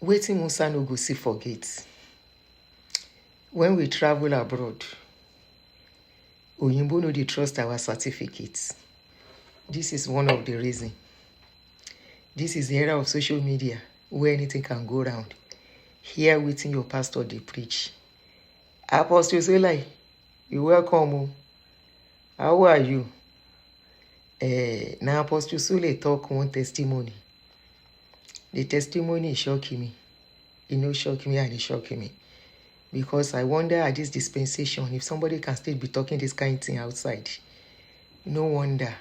Wetin Musa no go see forget. When we travel abroad, Oyinbo no dey trust our certificates. This is one of the reasons. This is the era of social media where anything can go round. Hear wetin your pastor dey preach. Apostle Solai, you welcome o. How are you? Now Apostle Solai talk one testimony. The testimony shock me. E no shock me and e shock me. Because I wonder at this dispensation if somebody can still be talking this kind of thing outside. No wonder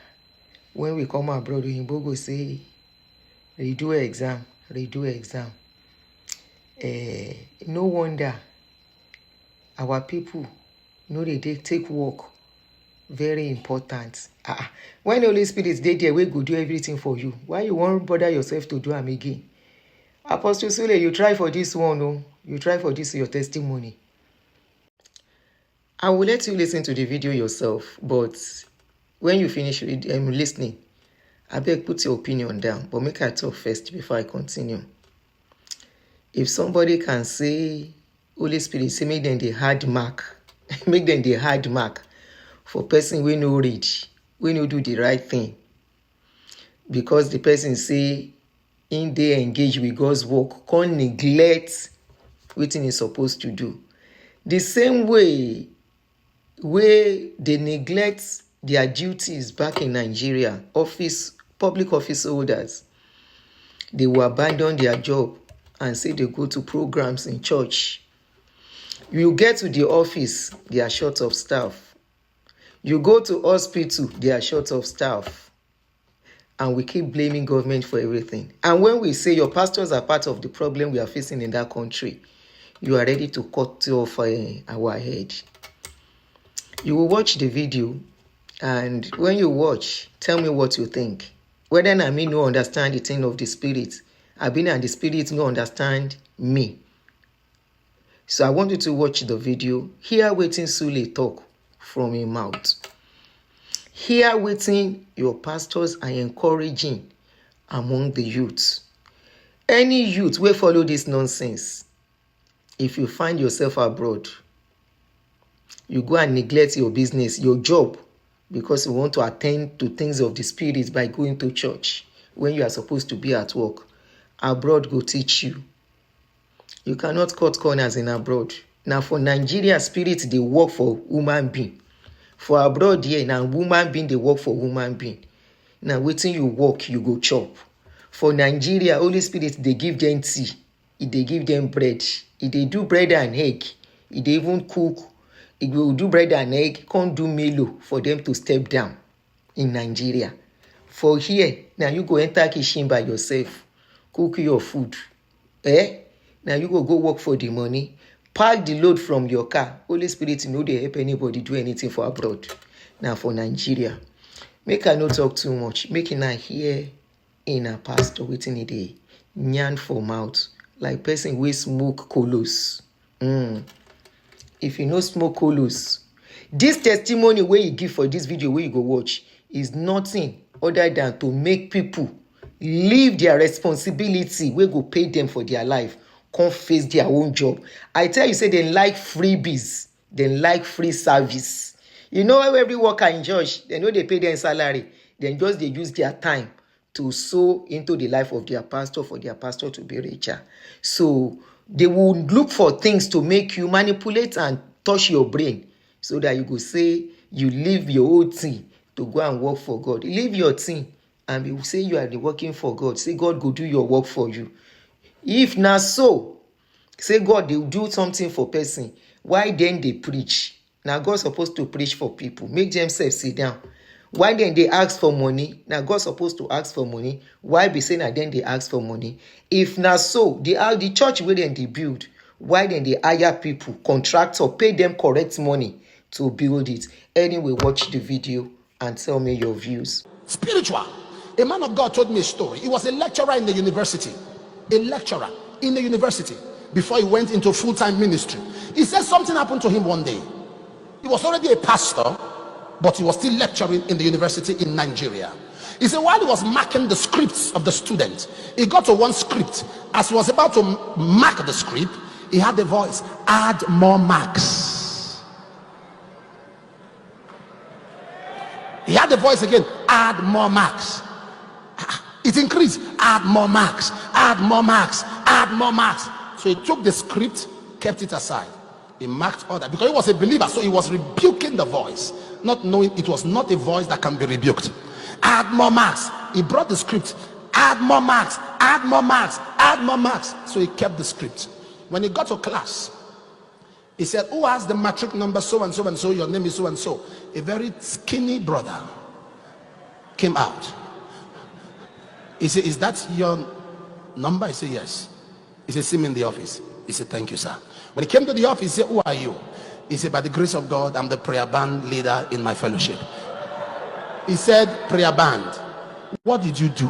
when we come abroad, Oyinbo go say, redo exam, redo exam. No wonder our people know they take work very important. When the Holy Spirit dey there, we go do everything for you. Why you won't bother yourself to do am again? Apostle Sule, you try for this one, oh. You try for this, your testimony. I will let you listen to the video yourself, but when you finish listening, I beg put your opinion down, but make I talk first before I continue. If somebody can say, Holy Spirit, say make them the hard mark, make them the hard mark for person we no read, we no do the right thing, because the person say in they engage with God's work, can't neglect what he is supposed to do. The same way they neglect their duties back in Nigeria, public office holders, they will abandon their job and say they go to programs in church. You get to the office, they are short of staff. You go to hospital, they are short of staff. And we keep blaming government for everything. And when we say your pastors are part of the problem we are facing in that country, you are ready to cut off our head. You will watch the video, and when you watch, tell me what you think. Whether I mean no understand the thing of the spirit, I been and the spirit no understand me. So I want you to watch the video, hear wetin Sule talk from him mouth. Hear wetin your pastors are encouraging among the youth. Any youth will follow this nonsense. If you find yourself abroad, you go and neglect your business, your job, because you want to attend to things of the spirit by going to church when you are supposed to be at work. Abroad go teach you. You cannot cut corners in abroad. Now for Nigeria, spirit, they work for human being. For abroad here, now woman being, they work for woman being. Now waiting you work, you go chop. For Nigeria, Holy Spirit, they give them tea. They give them bread. If they do bread and egg, if they even cook, if you do bread and egg, can't do Milo for them to step down in Nigeria. For here, now you go enter kitchen by yourself, cook your food. Now you go work for the money. Pack the load from your car. Holy Spirit, no they help anybody do anything for abroad. Now for Nigeria. Make I not talk too much. Make I hear in a pastor waiting a day. Nyan for mouth. Like person we smoke colos. If you no smoke colos, this testimony where you give for this video where you go watch is nothing other than to make people leave their responsibility where go pay them for their life. Come face their own job. I tell you, say they like freebies, they like free service. You know how every worker in church, they know they pay their salary, then just they use their time to sow into the life of their pastor for their pastor to be richer. So they will look for things to make you manipulate and touch your brain so that you go say you leave your old thing to go and work for God. Leave your thing and you say you are working for God. Say God go do your work for you. If not so, say God, they will do something for person. Why then they preach? Now God's supposed to preach for people. Make themselves sit down. Why then they ask for money? Now God's supposed to ask for money. Why be saying that then they ask for money? If not so, they are the church where then they build. Why then they hire people, contractor, pay them correct money to build it? Anyway, watch the video and tell me your views. Spiritual. A man of God told me a story. He was a lecturer in the university. A lecturer in the university before he went into full-time ministry. He said something happened to him one day. He was already a pastor, but he was still lecturing in the university in Nigeria. He said while he was marking the scripts of the students, he got to one script. As he was about to mark the script, he had the voice, add more marks. He had the voice again, add more marks. It increased, add more marks, add more marks, add more marks. So he took the script, kept it aside. He marked all that because he was a believer, so he was rebuking the voice, not knowing it was not a voice that can be rebuked. Add more marks. He brought the script, add more marks, add more marks, add more marks. So he kept the script. When he got to class, he said, who has the matric number so and so and so, your name is so and so? A very skinny brother came out. He said, is that your number? I said, yes. He said, see me in the office. He said, thank you, sir. When he came to the office, he said, who are you? He said, by the grace of God, I'm the prayer band leader in my fellowship. He said, prayer band, what did you do?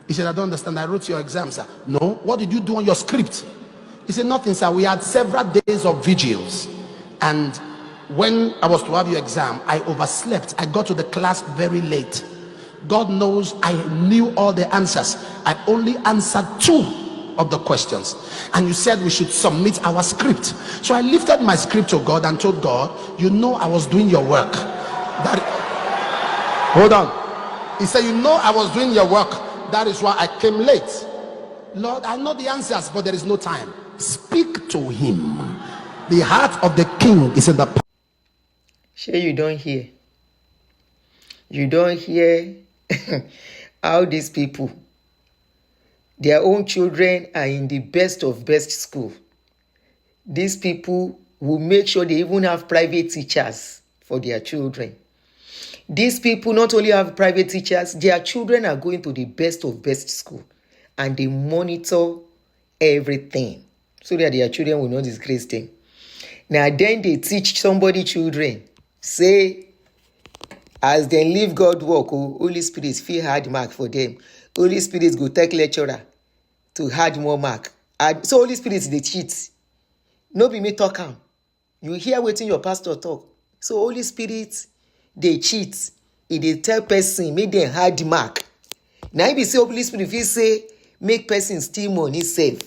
He said, I don't understand. I wrote your exam, sir. No, what did you do on your script? He said, nothing, sir. We had several days of vigils. And when I was to have your exam, I overslept. I got to the class very late. God knows I knew all the answers. I only answered 2 of the questions, and you said we should submit our script. So I lifted my script to God and told God, you know I was doing your work. Hold on. He said, you know I was doing your work. That is why I came late. Lord, I know the answers, but there is no time. Speak to him. The heart of the king is in the. Sure, you don't hear. You don't hear how these people, their own children are in the best of best school. These people will make sure they even have private teachers for their children. These people not only have private teachers, their children are going to the best of best school, and they monitor everything so that their children will not disgrace them. Now then they teach somebody children, say, as they leave God work, Holy Spirit feel hard mark for them. Holy Spirit go take lecturer to hard more mark. So Holy Spirit they cheat. No be me talk am. You hear wetin your pastor talk. So Holy Spirit they cheat. If they tell person make them hard mark. Now if you say Holy Spirit fit say make person steal money save.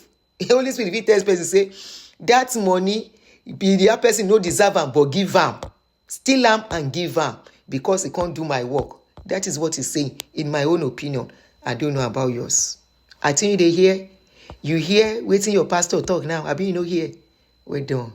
Holy Spirit fit tell person say that money be the other person no deserve am but give am. Steal am and give am because he can't do my work. That is what he's saying in my own opinion. I don't know about yours. I think they hear. You hear waiting your pastor talk now. I mean, you know here. We're done.